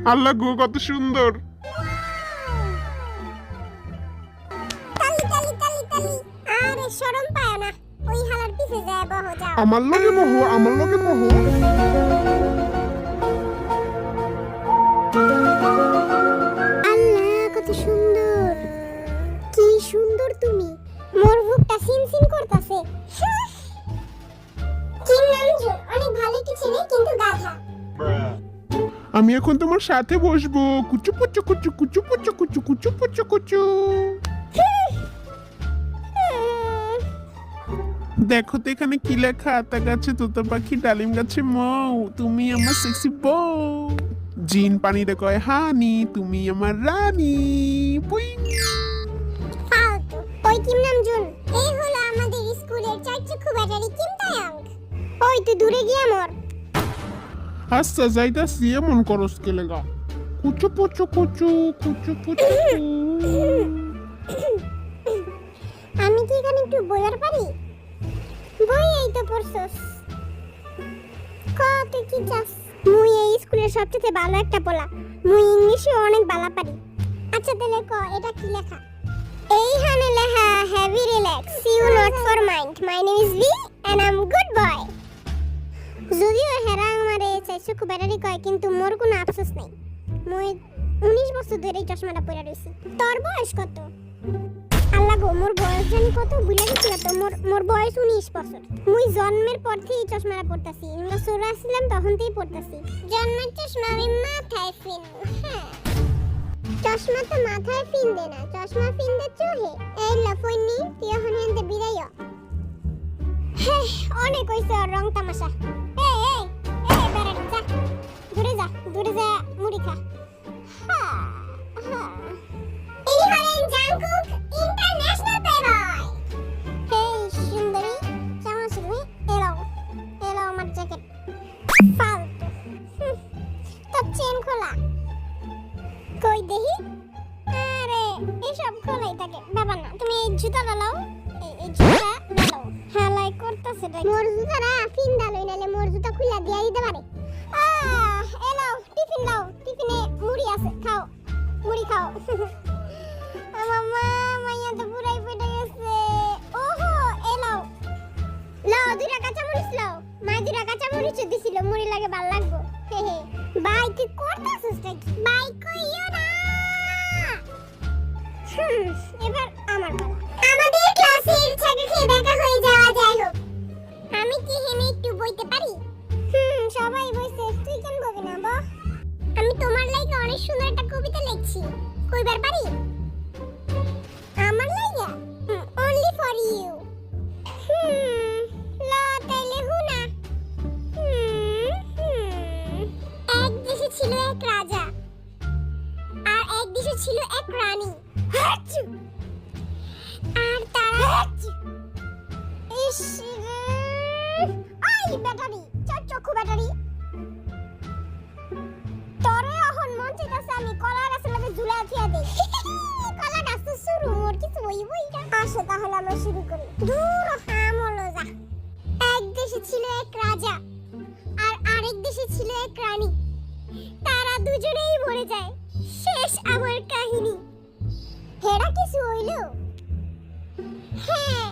আল্লাহ গো কত সুন্দর। আরে শরম পায় না, ওই হালার পিছে যায় বহো যাও। আমার লগে বহো, আমার লগে বহো। আল্লাহ কত সুন্দর, কি সুন্দর তুমি। মোর বুকটা সিনসিন করতেছে। কি নামজুন, অনেক ভালো একটি ছেলে কিন্তু গাধা। আমি এখন তোমার সাথে বসবো। কুচু কুচু কুচু কুচু কুচু কুচু কুচু কুচু কুচু। দেখো তো এখানে কি লেখা? আতা গাছে তোতা পাখি, ডালিম গাছে মৌ, তুমি আমার সেক্সি বউ। জিন পানিরে কয় হানি, তুমি আমার রানী। পুইং। ফালতু। ওই কিম নামজুন, এই হলো আমাদের স্কুলের চারচক্ষু ব্যাটারি কিম তায়াং। ওই তুই দূরে গিয়ে মর। আচ্ছা যাইতাছি, এমন করস কে লেগা? কুচু পুচু কুচু কুচু পুচু। আমি কি এখানে একটু বইয়ার পারি? বই এই তো পড়ছস। কত কি চাস? মুই এই স্কুলের সবচেয়ে ভালো একটা পোলা। মুই ইংলিশে অনেক ভালো পারি। আচ্ছা তাহলে ক এটা কি লেখা? এইখানে লেখা heavy relax, you not for mind, my name is V and I am good boy. যদিও হেরা আমারে চাইছো খুব ব্যাটারি কয়, কিন্তু মোর কোনো আফসোস নাই। মুই 19 বছর ধরে এই চশমাটা পরে রইছি। তোর বয়স কত? আল্লাহ গো, মোর বয়স জানি কত ভুলে গেছি। তো মোর বয়স 19 বছর। মুই জন্মের পর থেকে এই চশমাটা পরতাছি। আমরা ছোট ছিলাম তখন থেকেই পরতাছি। জন্মের চশমা আমি মাথায় ফিন। হ্যাঁ, চশমা তো মাথায় ফিন দে না, চশমা ফিন দে চোহে। এই লফইনি তুই এখন হেনতে বিদায় হ। হ্যাঁ, অনেক হইছে ওর রং তামাশা। এই এই এই বেড়াড়ি যা, দূরে যা, দূরে যা মুড়ি খা। হ্যাঁ হ্যাঁ, ইনি হলেন জাংকুক ইন্টারন্যাশনাল প্লেবয়। হেই সুন্দরী, কেমন আছো তুমি? এলাও এলাও আমার জ্যাকেট। ফালতু। তোর চেন খোলা কই দেখি। আরে এসব খোলাই থাকে, ব্যাপার না। তুমি এই জুতাটা লাও, এই জুতা লাও। হালাই করতেছে রে। মোর জুতারা ফিন দালই নালে মোর জুতা খুলা দিয়া দিতে পারে। এলাও টিফিন লাও, টিফিনে মুড়ি আছে, খাও মুড়ি খাও। মামা মাইয়া তো পুরাই পেটে গেছে। ওহো এলাও লাও, 2টা কাঁচামরিচ লাও। মা 2টা কাঁচামরিচ দিছিল, মুড়ি লাগে ভাল লাগবো। হে হে বাই, তুই করতেছিস নাকি? বাই কইও না। এবার আমার পালা। আমাদের ক্লাসের ছাগা খেয়ে দেখা হয়ে যাওয়া যাই হোক। আমি কি হেনে একটু বইতে পারি? সবাই বইছে, তুই কেন বলবি না? বল। আমি তোমার লাইগা অনেক সুন্দর একটা কবিতা লিখছি, কইবার পারি? আমার লাইগা? Only for you. লা তাইলে হুনা। এক দেশে ছিল এক রাজা, আর এক দেশে ছিল এক রানী। আর তারা ইস আই ব্যাটারি, চক্ষু ব্যাটারি। তোরে এখন মন চাইতাছে আমি কলা গাছের লগে ঝুলা থিয়া দেই। কলা গাছ তো শুরু, মোর কিছু হইবই না। আসো তাহলে আমরা শুরু করি। দূর হাম হলো যা। এক দেশে ছিল এক রাজা, আর আরেক দেশে ছিল এক রানী। তারা দুজনেই মরে যায়। শেষ আমার কাহিনী। হেরা কিছু হইল? হ্যাঁ,